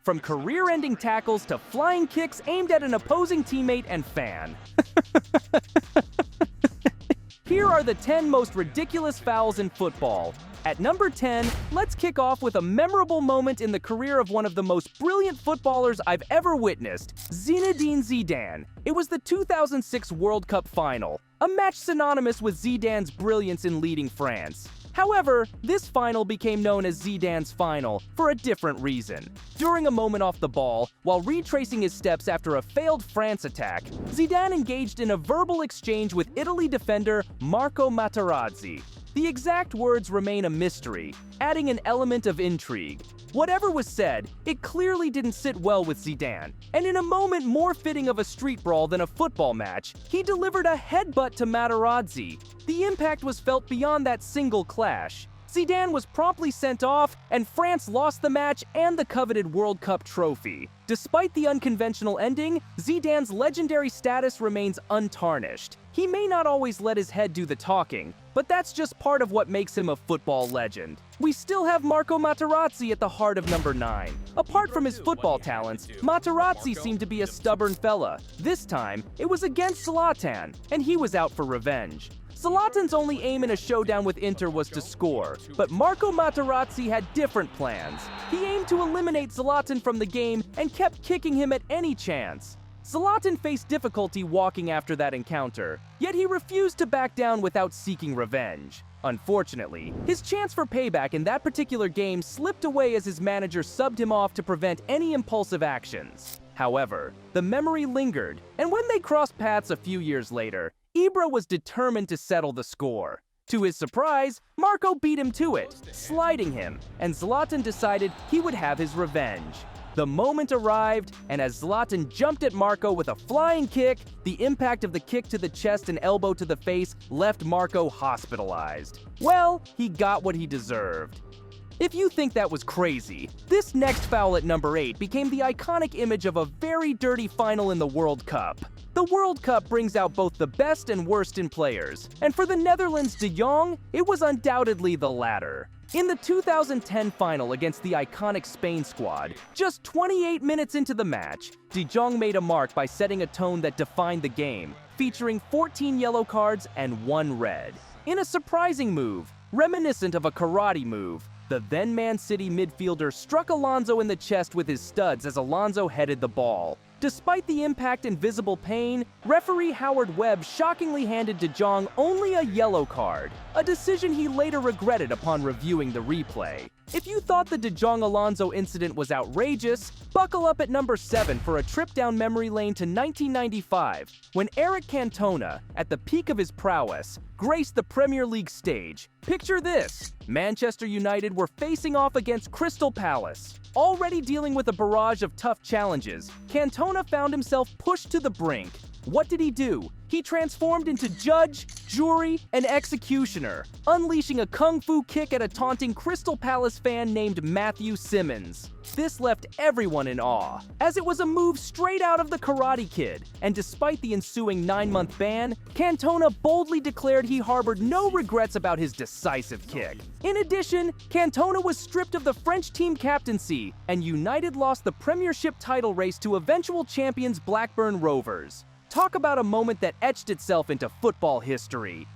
from career-ending tackles to flying kicks aimed at an opposing teammate and fan. Here are the 10 most ridiculous fouls in football. At number 10, let's kick off with a memorable moment in the career of one of the most brilliant footballers I've ever witnessed, Zinedine Zidane. It was the 2006 World Cup final, a match synonymous with Zidane's brilliance in leading France. However, this final became known as Zidane's final for a different reason. During a moment off the ball, while retracing his steps after a failed France attack, Zidane engaged in a verbal exchange with Italy defender Marco Materazzi. The exact words remain a mystery, adding an element of intrigue. Whatever was said, it clearly didn't sit well with Zidane, and in a moment more fitting of a street brawl than a football match, he delivered a headbutt to Materazzi. The impact was felt beyond that single clash. Zidane was promptly sent off, and France lost the match and the coveted World Cup trophy. Despite the unconventional ending, Zidane's legendary status remains untarnished. He may not always let his head do the talking, but that's just part of what makes him a football legend. We still have Marco Materazzi at the heart of number 9. Apart from his football talents, Materazzi seemed to be a stubborn fella. This time, it was against Zlatan, and he was out for revenge. Zlatan's only aim in a showdown with Inter was to score, but Marco Materazzi had different plans. He aimed to eliminate Zlatan from the game and kept kicking him at any chance. Zlatan faced difficulty walking after that encounter, yet he refused to back down without seeking revenge. Unfortunately, his chance for payback in that particular game slipped away as his manager subbed him off to prevent any impulsive actions. However, the memory lingered, and when they crossed paths a few years later, Ibra was determined to settle the score. To his surprise, Marco beat him to it, sliding him, and Zlatan decided he would have his revenge. The moment arrived, and as Zlatan jumped at Marco with a flying kick, the impact of the kick to the chest and elbow to the face left Marco hospitalized. Well, he got what he deserved. If you think that was crazy, this next foul at number 8 became the iconic image of a very dirty final in the World Cup. The World Cup brings out both the best and worst in players, and for the Netherlands' De Jong, it was undoubtedly the latter. In the 2010 final against the iconic Spain squad, just 28 minutes into the match, De Jong made a mark by setting a tone that defined the game, featuring 14 yellow cards and 1 red. In a surprising move, reminiscent of a karate move, the then Man City midfielder struck Alonso in the chest with his studs as Alonso headed the ball. Despite the impact and visible pain, referee Howard Webb shockingly handed De Jong only a yellow card, a decision he later regretted upon reviewing the replay. If you thought the De Jong-Alonso incident was outrageous, buckle up at number 7 for a trip down memory lane to 1995, when Eric Cantona, at the peak of his prowess, graced the Premier League stage. Picture this: Manchester United were facing off against Crystal Palace. Already dealing with a barrage of tough challenges, Cantona found himself pushed to the brink. What did he do? He transformed into judge, jury, and executioner, unleashing a kung fu kick at a taunting Crystal Palace fan named Matthew Simmons. This left everyone in awe, as it was a move straight out of the Karate Kid, and despite the ensuing 9-month ban, Cantona boldly declared he harbored no regrets about his decisive kick. In addition, Cantona was stripped of the French team captaincy, and United lost the Premiership title race to eventual champions Blackburn Rovers. Talk about a moment that etched itself into football history.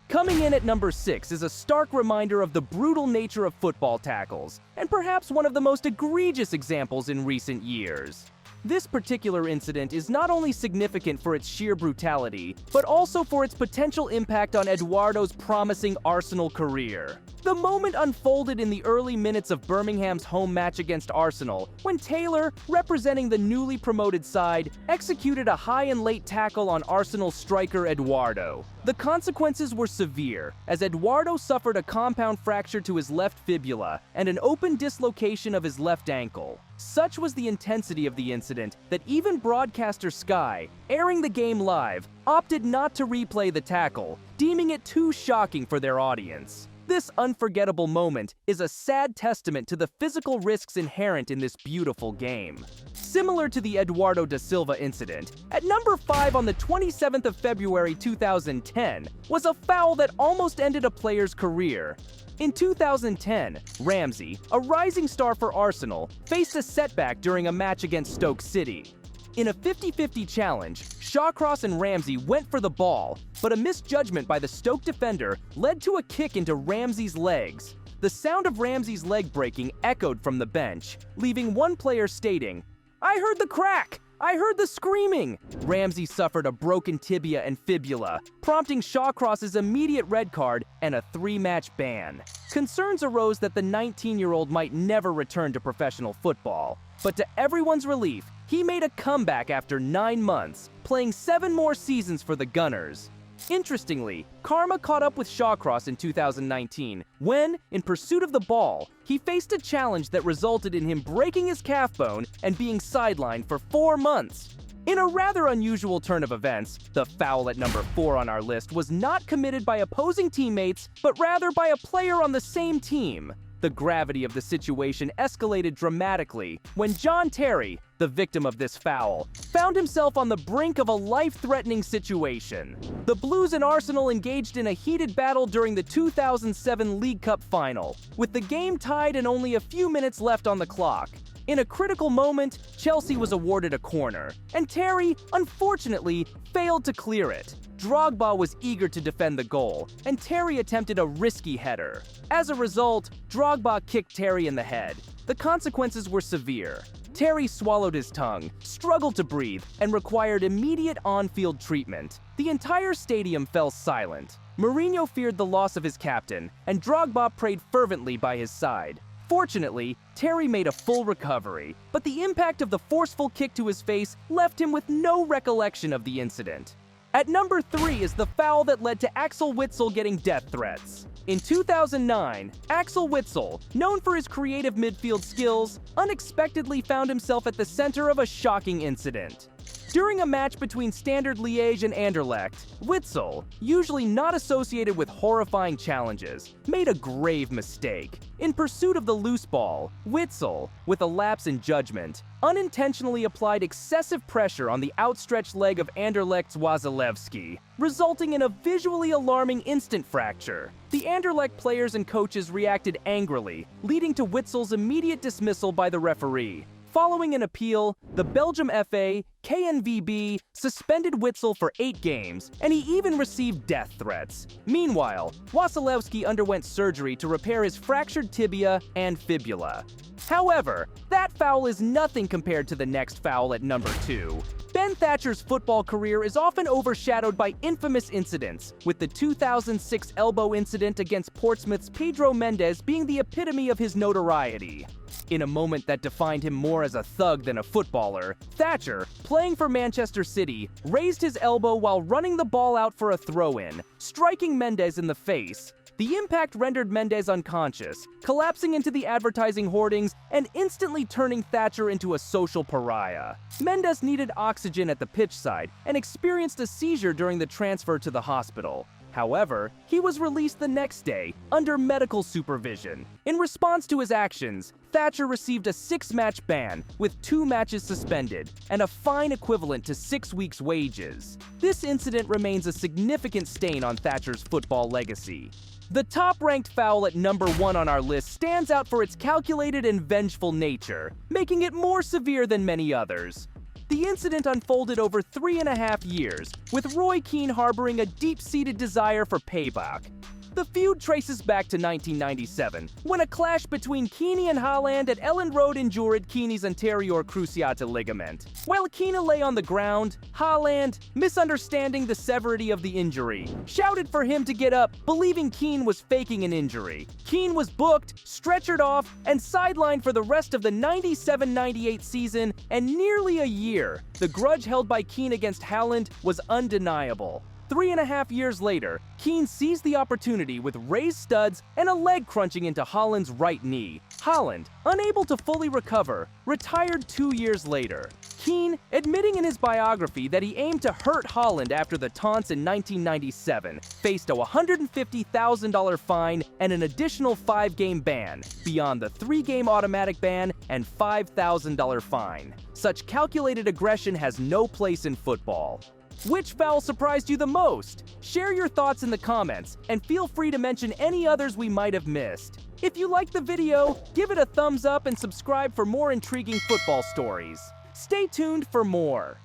Coming in at number 6 is a stark reminder of the brutal nature of football tackles, and perhaps one of the most egregious examples in recent years. This particular incident is not only significant for its sheer brutality, but also for its potential impact on Eduardo's promising Arsenal career. The moment unfolded in the early minutes of Birmingham's home match against Arsenal, when Taylor, representing the newly promoted side, executed a high and late tackle on Arsenal striker Eduardo. The consequences were severe, as Eduardo suffered a compound fracture to his left fibula and an open dislocation of his left ankle. Such was the intensity of the incident that even broadcaster Sky, airing the game live, opted not to replay the tackle, deeming it too shocking for their audience. This unforgettable moment is a sad testament to the physical risks inherent in this beautiful game. Similar to the Eduardo da Silva incident, at number 5 on the 27th of February 2010 was a foul that almost ended a player's career. In 2010, Ramsey, a rising star for Arsenal, faced a setback during a match against Stoke City. In a 50-50 challenge, Shawcross and Ramsey went for the ball, but a misjudgment by the Stoke defender led to a kick into Ramsey's legs. The sound of Ramsey's leg breaking echoed from the bench, leaving one player stating, "I heard the crack! I heard the screaming!" Ramsey suffered a broken tibia and fibula, prompting Shawcross's immediate red card and a 3-match ban. Concerns arose that the 19-year-old might never return to professional football. But to everyone's relief, he made a comeback after 9 months, playing 7 more seasons for the Gunners. Interestingly, karma caught up with Shawcross in 2019 when, in pursuit of the ball, he faced a challenge that resulted in him breaking his calf bone and being sidelined for 4 months. In a rather unusual turn of events, the foul at number 4 on our list was not committed by opposing teammates, but rather by a player on the same team. The gravity of the situation escalated dramatically when John Terry, the victim of this foul, found himself on the brink of a life-threatening situation. The Blues and Arsenal engaged in a heated battle during the 2007 League Cup final, with the game tied and only a few minutes left on the clock. In a critical moment, Chelsea was awarded a corner, and Terry, unfortunately, failed to clear it. Drogba was eager to defend the goal, and Terry attempted a risky header. As a result, Drogba kicked Terry in the head. The consequences were severe. Terry swallowed his tongue, struggled to breathe, and required immediate on-field treatment. The entire stadium fell silent. Mourinho feared the loss of his captain, and Drogba prayed fervently by his side. Fortunately, Terry made a full recovery, but the impact of the forceful kick to his face left him with no recollection of the incident. At number 3 is the foul that led to Axel Witsel getting death threats. In 2009, Axel Witsel, known for his creative midfield skills, unexpectedly found himself at the center of a shocking incident. During a match between Standard Liège and Anderlecht, Witsel, usually not associated with horrifying challenges, made a grave mistake. In pursuit of the loose ball, Witsel, with a lapse in judgment, unintentionally applied excessive pressure on the outstretched leg of Anderlecht's Wasilewski, resulting in a visually alarming instant fracture. The Anderlecht players and coaches reacted angrily, leading to Witsel's immediate dismissal by the referee. Following an appeal, the Belgium FA, KNVB, suspended Witsel for 8 games, and he even received death threats. Meanwhile, Wasilewski underwent surgery to repair his fractured tibia and fibula. However, that foul is nothing compared to the next foul at number 2. Ben Thatcher's football career is often overshadowed by infamous incidents, with the 2006 elbow incident against Portsmouth's Pedro Mendes being the epitome of his notoriety. In a moment that defined him more as a thug than a footballer, Thatcher, playing for Manchester City, raised his elbow while running the ball out for a throw-in, striking Mendes in the face. The impact rendered Mendes unconscious, collapsing into the advertising hoardings and instantly turning Thatcher into a social pariah. Mendes needed oxygen at the pitch side and experienced a seizure during the transfer to the hospital. However, he was released the next day, under medical supervision. In response to his actions, Thatcher received a 6-match ban, with 2 matches suspended, and a fine equivalent to 6 weeks' wages. This incident remains a significant stain on Thatcher's football legacy. The top-ranked foul at number 1 on our list stands out for its calculated and vengeful nature, making it more severe than many others. The incident unfolded over 3.5 years, with Roy Keane harboring a deep-seated desire for payback. The feud traces back to 1997, when a clash between Keane and Haaland at Elland Road injured Keane's anterior cruciate ligament. While Keane lay on the ground, Haaland, misunderstanding the severity of the injury, shouted for him to get up, believing Keane was faking an injury. Keane was booked, stretchered off, and sidelined for the rest of the 97-98 season and nearly a year. The grudge held by Keane against Haaland was undeniable. 3.5 years later, Keane seized the opportunity with raised studs and a leg crunching into Haaland's right knee. Haaland, unable to fully recover, retired 2 years later. Keane, admitting in his biography that he aimed to hurt Haaland after the taunts in 1997, faced a $150,000 fine and an additional 5-game ban, beyond the 3-game automatic ban and $5,000 fine. Such calculated aggression has no place in football. Which foul surprised you the most? Share your thoughts in the comments, and feel free to mention any others we might have missed. If you liked the video, give it a thumbs up and subscribe for more intriguing football stories. Stay tuned for more.